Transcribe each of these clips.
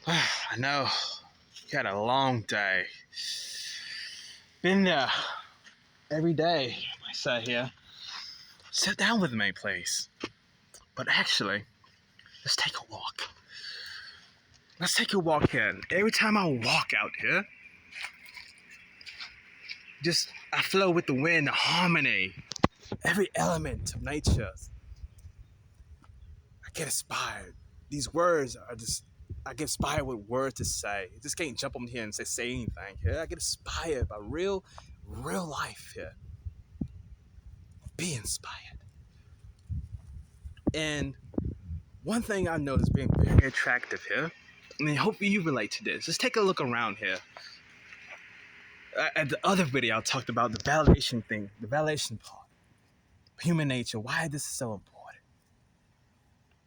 I know. You had a long day. Been there every day. I sat here. Sit down with me, please. But actually, let's take a walk. Let's take a walk here. Every time I walk out here, just I flow with the wind, the harmony, every element of nature. I get inspired. These words are just I get inspired with words to say. I just can't jump on here and say anything here. I get inspired by real life here. Be inspired. And one thing I noticed being very attractive here, and I hope you relate to this. Just take a look around here. At the other video, I talked about the validation thing, the validation part, human nature. Why this is so important?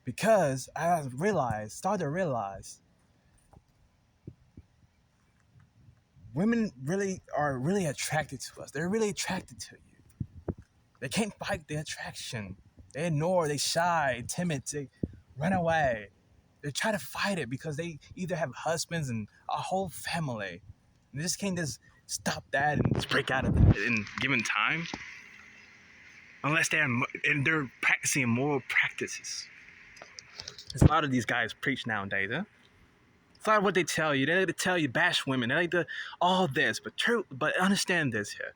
Because I started to realize, women are really attracted to us. They're really attracted to you. They can't fight the attraction. They ignore, they shy, timid, they run away. They try to fight it because they either have husbands and a whole family. And they just can't just stop that and just break out of it in given time. Unless they're practicing immoral practices. There's a lot of these guys preach nowadays, huh? It's a lot of what they tell you. They like to tell you bash women. They like to all this, but understand this here.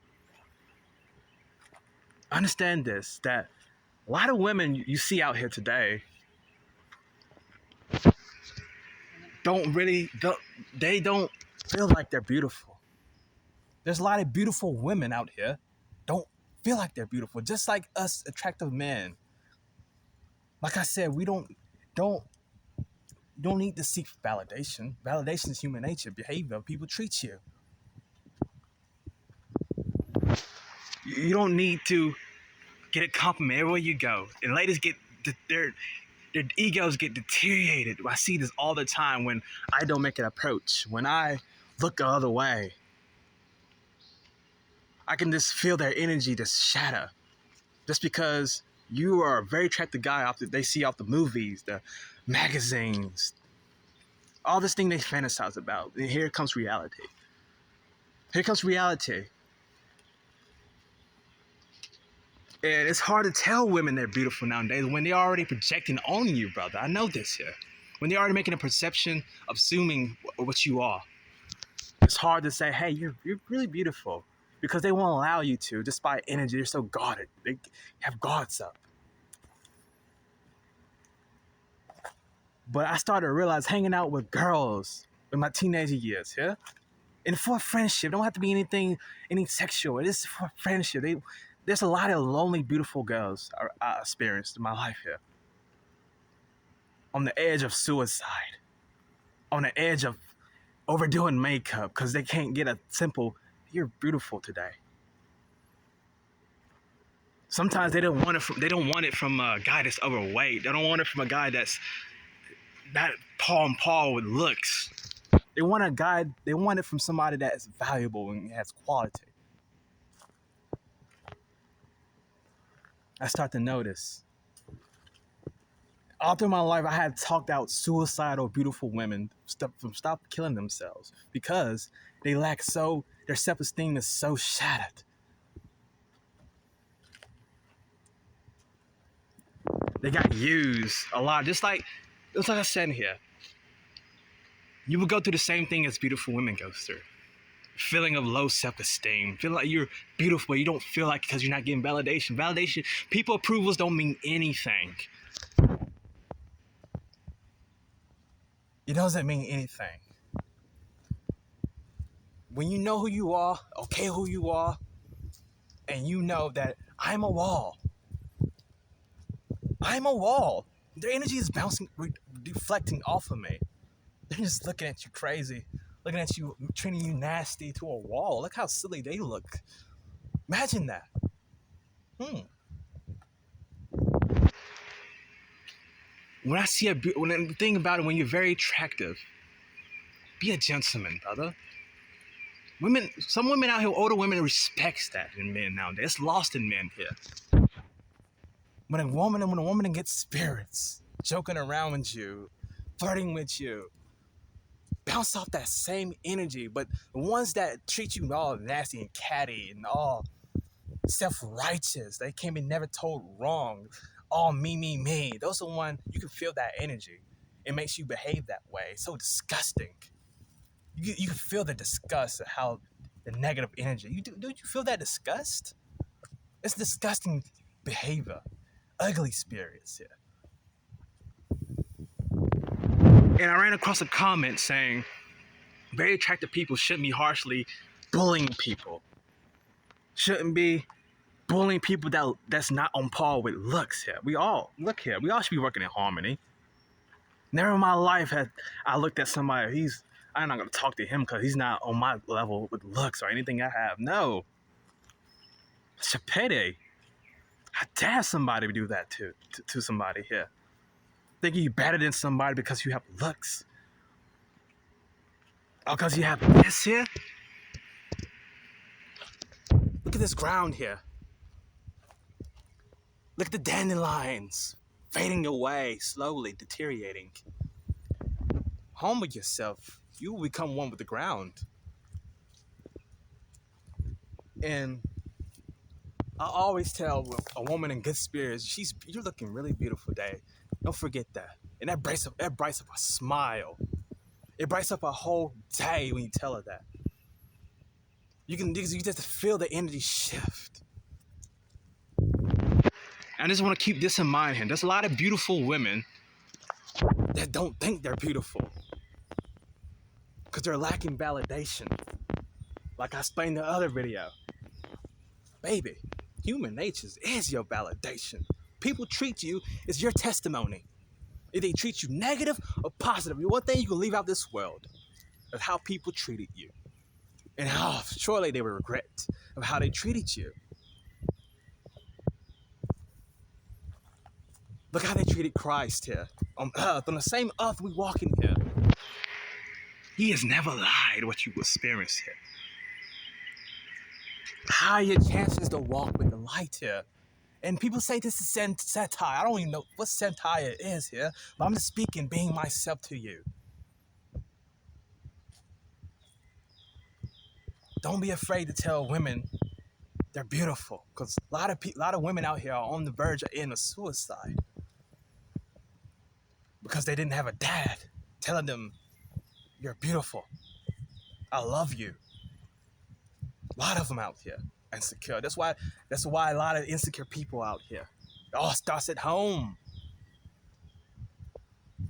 Understand this, that a lot of women you see out here today don't feel like they're beautiful. There's a lot of beautiful women out here don't feel like they're beautiful, just like us attractive men. Like I said, we don't need to seek validation. Validation is human nature, behavior. People treat you. You don't need to get a compliment everywhere you go. And ladies get their egos get deteriorated. I see this all the time when I don't make an approach. When I look the other way, I can just feel their energy just shatter. Just because you are a very attractive guy they see off the movies, the magazines, all this thing they fantasize about. And here comes reality. Here comes reality. And it's hard to tell women they're beautiful nowadays when they're already projecting on you, brother. I know this here. When they're already making a perception of assuming what you are. It's hard to say, hey, you're really beautiful. Because they won't allow you to, just by energy. They're so guarded. They have guards up. But I started to realize hanging out with girls in my teenager years, yeah? And for friendship, don't have to be any sexual. It is for friendship. There's a lot of lonely, beautiful girls I experienced in my life here. On the edge of suicide. On the edge of overdoing makeup because they can't get a simple, you're beautiful today. Sometimes they don't want it from a guy that's overweight. They don't want it from a guy that's not par with looks. They want it from somebody that is valuable and has quality. I start to notice. All through my life, I had talked out suicidal, beautiful women from stop killing themselves because they their self-esteem is so shattered. They got used a lot, just like I said here. You will go through the same thing as beautiful women go through. Feeling of low self-esteem. Feel like you're beautiful, but you don't feel like because you're not getting validation. People approvals don't mean anything. It doesn't mean anything. When you know who you are, okay who you are, and you know that I'm a wall. I'm a wall. Their energy is bouncing, deflecting off of me. They're just looking at you crazy. Looking at you, treating you nasty to a wall. Look how silly they look. Imagine that. When I see the thing about it, when you're very attractive, be a gentleman, brother. Some women out here, older women, respects that in men nowadays. It's lost in men here. When a woman gets spirits, joking around with you, flirting with you, bounce off that same energy. But the ones that treat you all nasty and catty and all self-righteous, they can be never told wrong, all me, those are the ones you can feel that energy. It makes you behave that way. It's so disgusting. You can feel the disgust of how the negative energy. Don't you feel that disgust? It's disgusting behavior, ugly spirits here. And I ran across a comment saying, very attractive people shouldn't be harshly bullying people. Shouldn't be bullying people that's not on par with looks here. We all should be working in harmony. Never in my life had I looked at somebody, I'm not gonna talk to him because he's not on my level with looks or anything I have. No. It's a payday. How dare somebody do that to somebody here? Thinking you're better than somebody because you have looks. Or because you have this here? Look at this ground here. Look at the dandelions fading away, slowly deteriorating. Humble yourself. You will become one with the ground. And I always tell a woman in good spirits, you're looking really beautiful today. Don't forget that. And that brights up a smile. It brights up a whole day when you tell her that. You just feel the energy shift. I just want to keep this in mind here. There's a lot of beautiful women that don't think they're beautiful because they're lacking validation. Like I explained in the other video. Baby, human nature is your validation. People treat you as your testimony. If they treat you negative or positive, one thing you can leave out this world is how people treated you. And how surely they will regret of how they treated you. Look how they treated Christ here on earth, on the same earth we walk in here. He has never lied what you experience here. How are your chances to walk with the light here? And people say this is satire. I don't even know what satire is here, but I'm just speaking, being myself to you. Don't be afraid to tell women they're beautiful, because a lot of women out here are on the verge of end of suicide because they didn't have a dad telling them you're beautiful. I love you. A lot of them out here insecure. That's why a lot of insecure people out here. It all starts at home.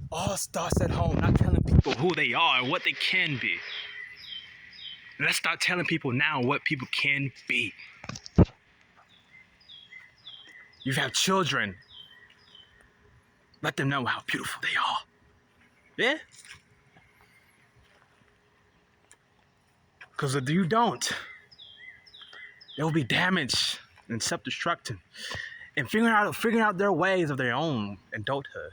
All starts at home, not telling people who they are and what they can be. Let's start telling people now what people can be. You have children. Let them know how beautiful they are. Yeah? Because if you don't, they will be damaged and self-destructing and figuring out their ways of their own adulthood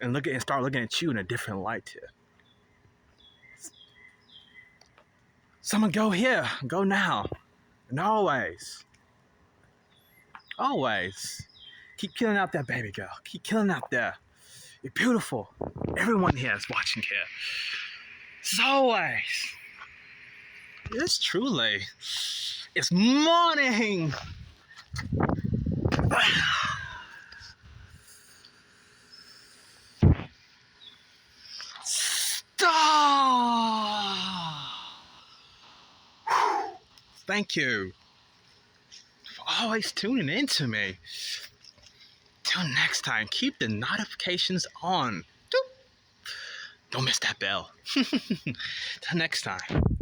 and start looking at you in a different light here. Someone go here, go now, and always keep killing out that baby girl. Keep killing out there. You're beautiful. Everyone here is watching here. As always. It's truly. It's morning. Stop. Thank you for always tuning in to me. Till next time, keep the notifications on. Don't miss that bell. Till next time.